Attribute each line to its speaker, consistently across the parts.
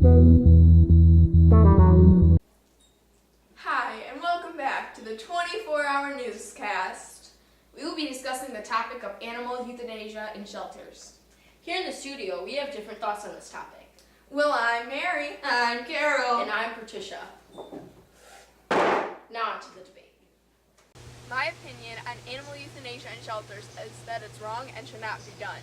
Speaker 1: Hi, and welcome back to the 24-hour newscast.
Speaker 2: We will be discussing the topic of animal euthanasia in shelters.
Speaker 3: Here in the studio, we have different thoughts on this topic.
Speaker 1: Well, I'm Mary.
Speaker 2: I'm Carol.
Speaker 3: And I'm Patricia. Now on to the debate.
Speaker 1: My opinion on animal euthanasia in shelters is that it's wrong and should not be done.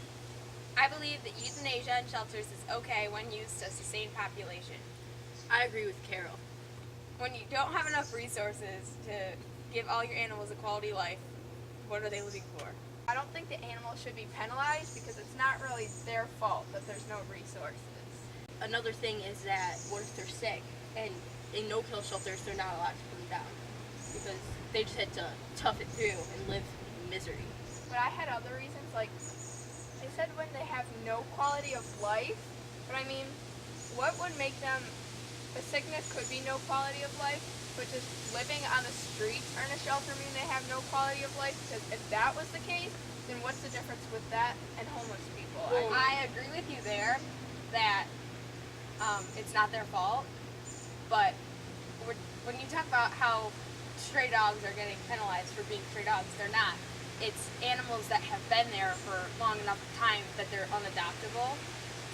Speaker 4: I believe that euthanasia in shelters is okay when used to sustain population.
Speaker 3: I agree with Carol.
Speaker 4: When you don't have enough resources to give all your animals a quality life, what are they living for?
Speaker 1: I don't think the animals should be penalized because it's not really their fault that there's no resources.
Speaker 3: Another thing is that what if they're sick? And in no-kill shelters, they're not allowed to put them down because they just had to tough it through and live in misery.
Speaker 1: But I had other reasons, like they said when they have no quality of life, but I mean, what would make them, a sickness could be no quality of life, but just living on the streets or in a shelter mean they have no quality of life? Because if that was the case, then what's the difference with that and homeless people?
Speaker 4: Well, I agree with you there that it's not their fault, but when you talk about how stray dogs are getting penalized for being stray dogs, they're not. It's animals that have been there for long enough time that they're unadoptable,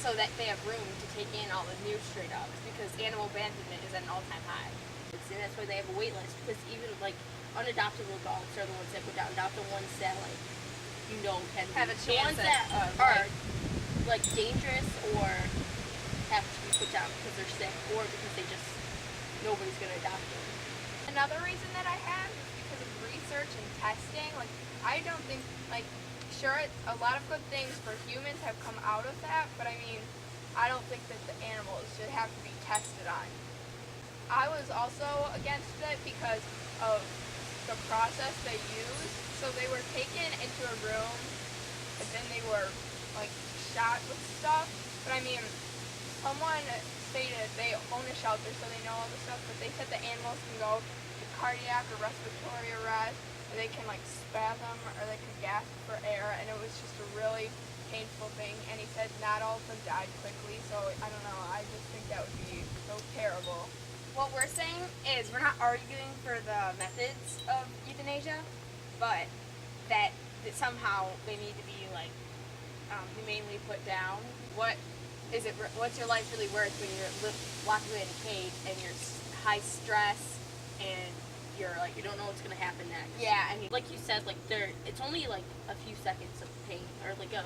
Speaker 4: so that they have room to take in all the new stray dogs, because animal abandonment is at an all-time high.
Speaker 3: And that's why they have a wait list, because even like unadoptable dogs are the ones that go down, not the ones that like can
Speaker 4: Have a
Speaker 3: the
Speaker 4: chance
Speaker 3: ones that
Speaker 4: at,
Speaker 3: are like dangerous or have to be put down because they're sick or because nobody's gonna adopt them.
Speaker 1: Another reason that I have is because of research and testing. Like, I don't think, like, sure, a lot of good things for humans have come out of that, but I mean, I don't think that the animals should have to be tested on. I was also against it because of the process they used. So they were taken into a room, and then they were, like, shot with stuff. But I mean, someone stated they own a shelter, so they know all the stuff, but they said the animals can go to cardiac or respiratory arrest, or they can, like, spasm, or they can gasp for air, and it was just a really painful thing. And he said not all of them died quickly, so I don't know, I just think that would be so terrible.
Speaker 4: What we're saying is we're not arguing for the methods of euthanasia, but that somehow they need to be like humanely put down. What's your life really worth when you're locked away in a cage and you're high stress and you're like you don't know what's gonna happen next?
Speaker 3: Yeah, and like you said, like it's only like a few seconds of pain or like a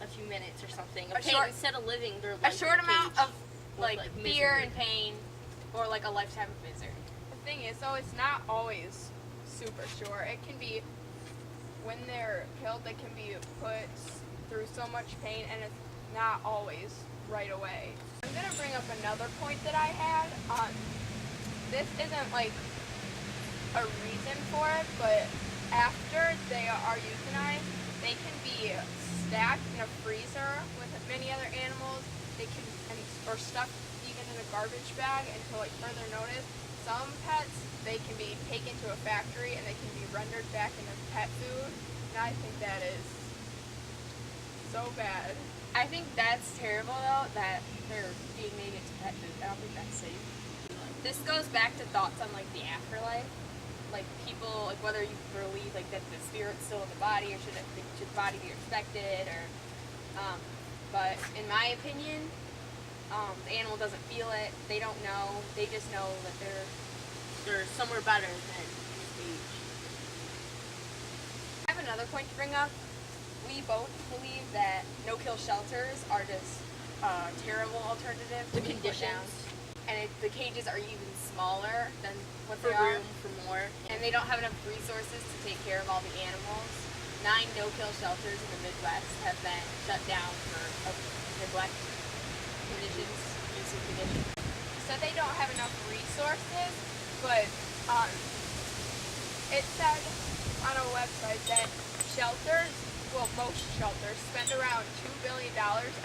Speaker 3: few minutes or something. Instead of living their life
Speaker 4: a short amount of like fear
Speaker 3: misery.
Speaker 4: and pain, or like a lifetime of misery.
Speaker 1: The thing is, though, it's not always super short. It can be, when they're killed, they can be put through so much pain, and it's not always right away. I'm going to bring up another point that I had. This isn't like a reason for it, but after they are euthanized, they can be stacked in a freezer with many other animals. They can, or stuffed even in a garbage bag until like further notice. Some pets, they can be taken to a factory and they can be rendered back into pet food, and I think that is so bad.
Speaker 4: I think that's terrible though, that they're being made into pet food. I don't think that's safe. This goes back to thoughts on like the afterlife. Like people, like whether you believe like that the spirit's still in the body, or should the body be respected, or but in my opinion, the animal doesn't feel it. They don't know. They just know that they're somewhere better than this age. I have another point to bring up. We both believe that no-kill shelters are just a terrible alternative.
Speaker 3: The conditions.
Speaker 4: And the cages are even smaller than what
Speaker 3: For
Speaker 4: they are.
Speaker 3: room for more.
Speaker 4: And they don't have enough resources to take care of all the animals. 9 no-kill shelters in the Midwest have been shut down for neglect conditions, abusive conditions.
Speaker 1: So they don't have enough resources, but it said on a website that shelters, well, most shelters spend around $2 billion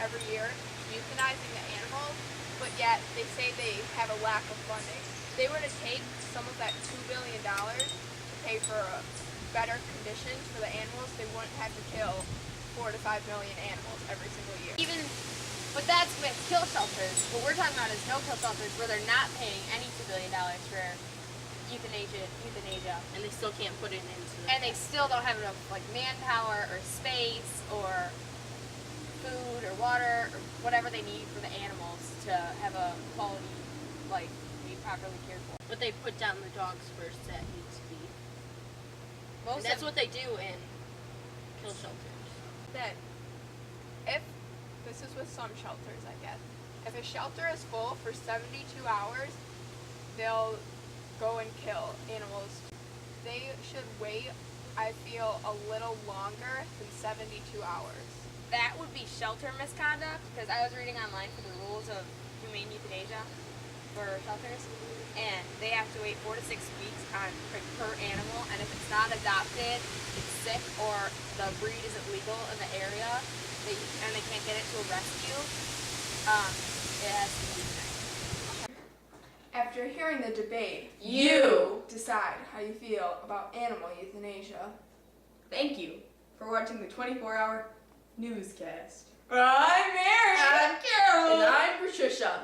Speaker 1: every year euthanizing the animals, but yet they say they have a lack of funding. If they were to take some of that $2 billion to pay for better conditions for the animals, they wouldn't have to kill 4 to 5 million animals every single year.
Speaker 4: Even But that's with kill shelters. What we're talking about is no-kill shelters where they're not paying any $2 billion for euthanasia,
Speaker 3: And they still can't put it into the
Speaker 4: and they still don't have enough like manpower or space or food or water or whatever they need for the animals to have a quality life, be properly cared for.
Speaker 3: But they put down the dogs first that needs to be. And
Speaker 4: Most
Speaker 3: that's
Speaker 4: of
Speaker 3: what they do in kill shelters.
Speaker 1: That if this is with some shelters, I guess, if a shelter is full for 72 hours, they'll go and kill animals. They should wait, I feel, a little longer than 72 hours.
Speaker 4: that would be shelter misconduct, because I was reading online for the rules of humane euthanasia for shelters, and they have to wait 4 to 6 weeks on per animal, and if it's not adopted, it's sick, or the breed isn't legal in the area, and they can't get it to a rescue, it has to be euthanized.
Speaker 2: After hearing the debate, you decide how you feel about animal euthanasia.
Speaker 5: Thank you for watching the 24-hour newscast.
Speaker 2: I'm Mary.
Speaker 5: I'm Carol.
Speaker 2: And I'm Patricia.